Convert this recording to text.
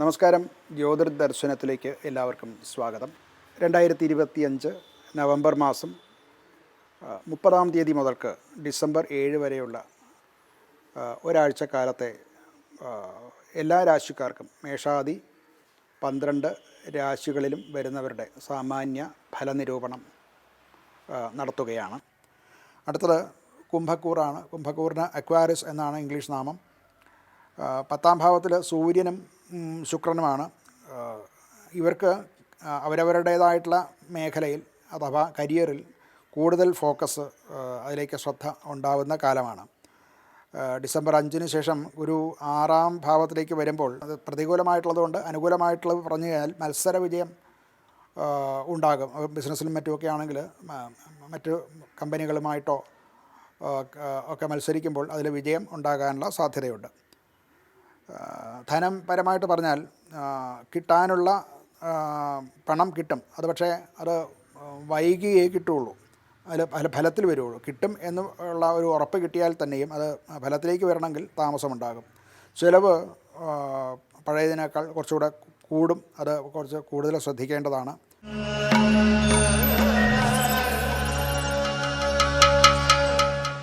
നമസ്കാരം. ജ്യോതിർദർശനത്തിലേക്ക് എല്ലാവർക്കും സ്വാഗതം. 2025 നവംബർ മാസം 30-ാം തീയതി മുതൽക്ക് ഡിസംബർ 7 വരെയുള്ള ഒരാഴ്ചക്കാലത്തെ എല്ലാ രാശിക്കാർക്കും മേഷാദി 12 രാശികളിലും വരുന്നവരുടെ സാമാന്യ ഫലനിരൂപണം നടത്തുകയാണ്. അടുത്തത് കുംഭക്കൂറാണ്. കുംഭക്കൂറിന് അക്വാരിസ് എന്നാണ് ഇംഗ്ലീഷ് നാമം. 10-ാം ഭാവത്തിൽ സൂര്യനും ശുക്രനുമാണ്. ഇവർക്ക് അവരവരുടേതായിട്ടുള്ള മേഖലയിൽ അഥവാ കരിയറിൽ കൂടുതൽ ഫോക്കസ്, അതിലേക്ക് ശ്രദ്ധ ഉണ്ടാവുന്ന കാലമാണ്. ഡിസംബർ 5-ന് ശേഷം ഒരു 6-ാം ഭാവത്തിലേക്ക് വരുമ്പോൾ അത് പ്രതികൂലമായിട്ടുള്ളതുകൊണ്ട് അനുകൂലമായിട്ടുള്ളത് പറഞ്ഞു കഴിഞ്ഞാൽ മത്സര വിജയം ഉണ്ടാകും. ബിസിനസ്സിലും മറ്റുമൊക്കെ ആണെങ്കിൽ മറ്റ് കമ്പനികളുമായിട്ടോ ഒക്കെ മത്സരിക്കുമ്പോൾ അതിൽ വിജയം ഉണ്ടാകാനുള്ള സാധ്യതയുണ്ട്. ധനപരമായിട്ട് പറഞ്ഞാൽ കിട്ടാനുള്ള പണം കിട്ടും. അത് പക്ഷേ അത് വൈകിയേ കിട്ടുകയുള്ളൂ, അതിൽ ഫലത്തിൽ വരുള്ളൂ. കിട്ടും എന്നുള്ള ഒരു ഉറപ്പ് കിട്ടിയാൽ തന്നെയും അത് ഫലത്തിലേക്ക് വരണമെങ്കിൽ താമസമുണ്ടാകും. ചിലവ് പഴയതിനേക്കാൾ കുറച്ചുകൂടെ കൂടും. അത് കുറച്ച് കൂടുതൽ ശ്രദ്ധിക്കേണ്ടതാണ്.